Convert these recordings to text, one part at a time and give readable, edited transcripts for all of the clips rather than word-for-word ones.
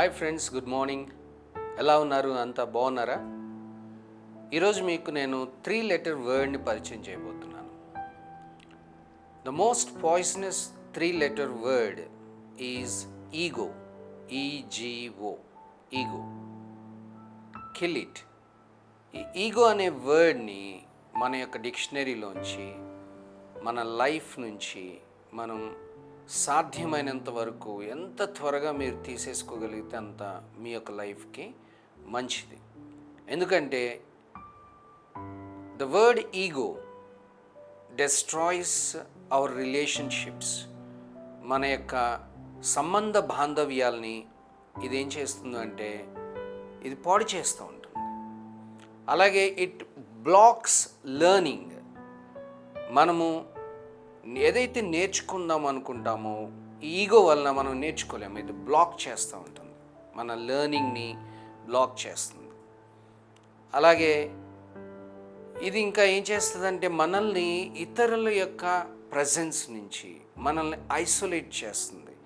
Hi friends, good morning. ఎలా ఉన్నారు? అంతా బాగున్నారా? ఈరోజు మీకు నేను 3 లెటర్ వర్డ్ని పరిచయం చేయబోతున్నాను. The most poisonous 3 letter word is ego. E G O, ego. Kill it. ఈ ఈగో అనే వర్డ్ని మన యొక్క డిక్షనరీలోంచి, మన లైఫ్ నుంచి మనం సాధ్యమైనంత వరకు ఎంత త్వరగా మీరు తీసేసుకోగలిగితే అంత మీ యొక్క లైఫ్కి మంచిది. ఎందుకంటే the word ego destroys our relationships. మన యొక్క సంబంధ బాంధవ్యాల్ని ఇదేం చేస్తుందంటే ఇది పాడు చేస్తూ ఉంటుంది. అలాగే ఇట్ బ్లాక్స్ లెర్నింగ్. మనము ఏదైతే నేర్చుకుందాం అనుకుంటామో ఈగో వలన మనం నేర్చుకోలేము. ఇది బ్లాక్ చేస్తూ ఉంటుంది, మన లెర్నింగ్ని బ్లాక్ చేస్తుంది. అలాగే ఇది ఇంకా ఏం చేస్తుందంటే మనల్ని ఇతరుల యొక్క ప్రజెన్స్ నుంచి మనల్ని ఐసోలేట్ చేస్తుంది.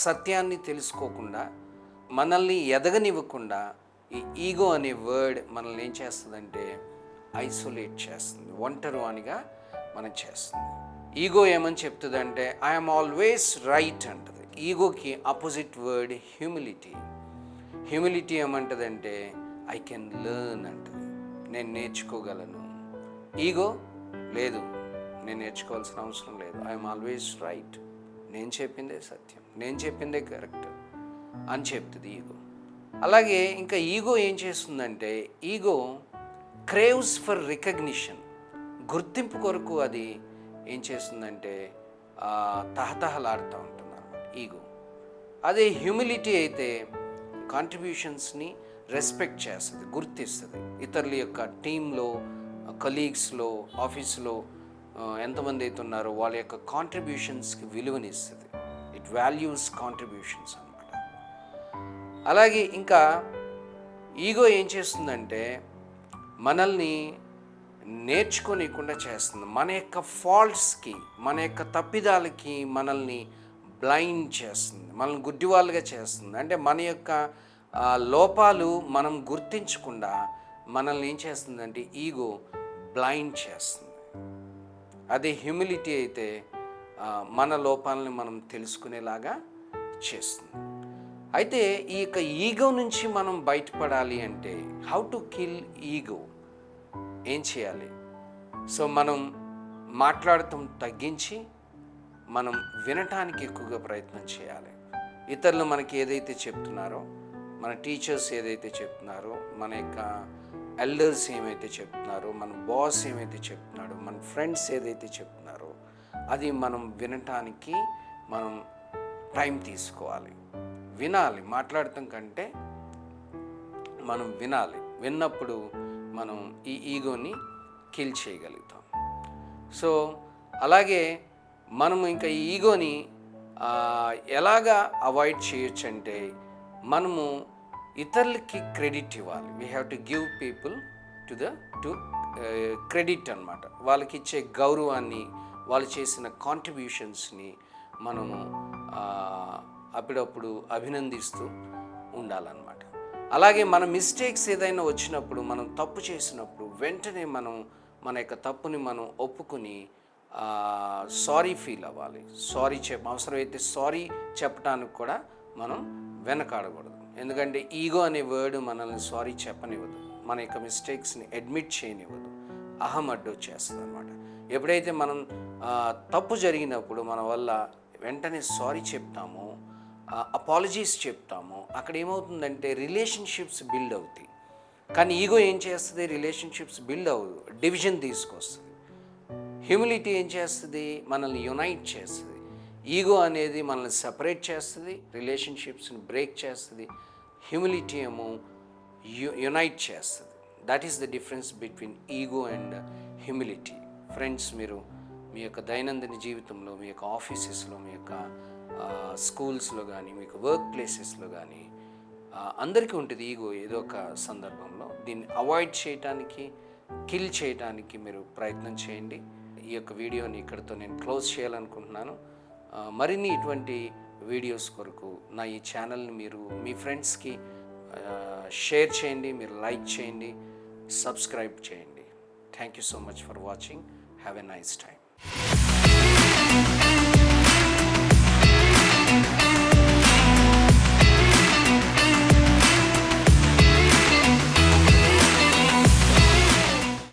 సత్యాన్ని తెలుసుకోకుండా, మనల్ని ఎదగనివ్వకుండా ఈ ఈగో అనే వర్డ్ మనల్ని ఏం చేస్తుందంటే ఐసోలేట్ చేస్తుంది, ఒంటరివానిగా మనం చేస్తుంది. ఈగో ఏమని చెప్తుందంటే ఐఎమ్ ఆల్వేస్ రైట్ అంటది. ఈగోకి ఆపోజిట్ వర్డ్ హ్యూమిలిటీ. హ్యూమిలిటీ ఏమంటదంటే ఐ కెన్ లెర్న్ అంటది, నేను నేర్చుకోగలను. ఈగో లేదు, నేను నేర్చుకోవాల్సిన అవసరం లేదు, ఐఎమ్ ఆల్వేస్ రైట్, నేను చెప్పిందే సత్యం, నేను చెప్పిందే కరెక్ట్ అని చెప్తుంది ఈగో. అలాగే ఇంకా ఈగో ఏం చేస్తుందంటే ఈగో క్రేవ్స్ ఫర్ రికగ్నిషన్. గుర్తింపు కొరకు అది ఏం చేస్తుందంటే తహతహలాడుతూ ఉంటుంది అన్నమాట ఈగో. అదే హ్యూమిలిటీ అయితే కాంట్రిబ్యూషన్స్ని రెస్పెక్ట్ చేస్తుంది, గుర్తిస్తుంది. ఇతరుల యొక్క టీంలో, కలీగ్స్లో, ఆఫీస్లో ఎంతమంది అయితే ఉన్నారో వాళ్ళ యొక్క కాంట్రిబ్యూషన్స్కి విలువనిస్తుంది. ఇట్ వాల్యూస్ కాంట్రిబ్యూషన్స్ అన్నమాట. అలాగే ఇంకా ఈగో ఏం చేస్తుందంటే మనల్ని నేర్చుకోనికుండా చేస్తుంది. మన యొక్క ఫాల్ట్స్కి, మన యొక్క తప్పిదాలకి మనల్ని బ్లైండ్ చేస్తుంది, మనల్ని గుడ్డివాళ్ళుగా చేస్తుంది. అంటే మన యొక్క లోపాలు మనం గుర్తించకుండా మనల్ని ఏం చేస్తుందంటే ఈగో బ్లైండ్ చేస్తుంది. అదే హ్యూమిలిటీ అయితే మన లోపాలని మనం తెలుసుకునేలాగా చేస్తుంది. అయితే ఈ యొక్క ఈగో నుంచి మనం బయటపడాలి అంటే హౌ టు కిల్ ఈగో, ఏం చేయాలి? సో మనం మాట్లాడటం తగ్గించి మనం వినటానికి ఎక్కువగా ప్రయత్నం చేయాలి. ఇతరులు మనకి ఏదైతే చెప్తున్నారో, మన టీచర్స్ ఏదైతే చెప్తున్నారో, మన యొక్క ఎల్డర్స్ ఏమైతే చెప్తున్నారో, మన బాస్ ఏమైతే చెప్తున్నాడో, మన ఫ్రెండ్స్ ఏదైతే చెప్తున్నారో అది మనం వినటానికి మనం టైం తీసుకోవాలి. వినాలి, మాట్లాడటం కంటే మనం వినాలి. విన్నప్పుడు మనం ఈ ఈగోని కిల్ చేయగలుగుతాం. సో అలాగే మనము ఇంకా ఈ ఈగోని ఎలాగా అవాయిడ్ చేయొచ్చు అంటే మనము ఇతరులకి క్రెడిట్ ఇవ్వాలి. We have to give people to credit అన్నమాట. వాళ్ళకి ఇచ్చే గౌరవాన్ని, వాళ్ళు చేసిన కాంట్రిబ్యూషన్స్ని మనము అప్పుడప్పుడు అభినందిస్తూ ఉండాలన్నమాట. అలాగే మన మిస్టేక్స్ ఏదైనా వచ్చినప్పుడు, మనం తప్పు చేసినప్పుడు వెంటనే మనం మన యొక్క తప్పుని మనం ఒప్పుకుని సారీ ఫీల్ అవ్వాలి. అవసరమైతే సారీ చెప్పడానికి కూడా మనం వెనకాడకూడదు. ఎందుకంటే ఈగో అనే వర్డ్ మనల్ని సారీ చెప్పనివ్వదు, మన యొక్క మిస్టేక్స్ని అడ్మిట్ చేయనివ్వదు, అహం అడ్డు వచ్చేస్తుంది అనమాట. ఎప్పుడైతే మనం తప్పు జరిగినప్పుడు మన వల్ల వెంటనే సారీ చెప్తామో, అపాలజీస్ చెప్తామో, అక్కడ ఏమవుతుందంటే రిలేషన్షిప్స్ బిల్డ్ అవుతాయి. కానీ ఈగో ఏం చేస్తుంది? రిలేషన్షిప్స్ బిల్డ్ అవ్వదు, డివిజన్ తీసుకొస్తుంది. హ్యూమిలిటీ ఏం చేస్తుంది? మనల్ని యునైట్ చేస్తుంది. ఈగో అనేది మనల్ని సెపరేట్ చేస్తుంది, రిలేషన్షిప్స్ని బ్రేక్ చేస్తుంది. హ్యూమిలిటీ ఏమో యునైట్ చేస్తుంది. That is the difference between ego and humility. Friends, మీరు మీ యొక్క దైనందిన జీవితంలో, మీ యొక్క ఆఫీసెస్లో, మీ యొక్క స్కూల్స్లో కానీ, మీకు వర్క్ ప్లేసెస్లో కానీ అందరికీ ఉంటుంది ఈగో ఏదో ఒక సందర్భంలో. దీన్ని అవాయిడ్ చేయడానికి, కిల్ చేయడానికి మీరు ప్రయత్నం చేయండి. ఈ యొక్క వీడియోని ఇక్కడితో నేను క్లోజ్ చేయాలనుకుంటున్నాను. మరిన్ని ఇటువంటి వీడియోస్ కొరకు నా ఈ ఛానల్ని మీరు మీ ఫ్రెండ్స్కి షేర్ చేయండి, మీరు లైక్ చేయండి, సబ్స్క్రైబ్ చేయండి. Thank you so much for watching. Have a nice time.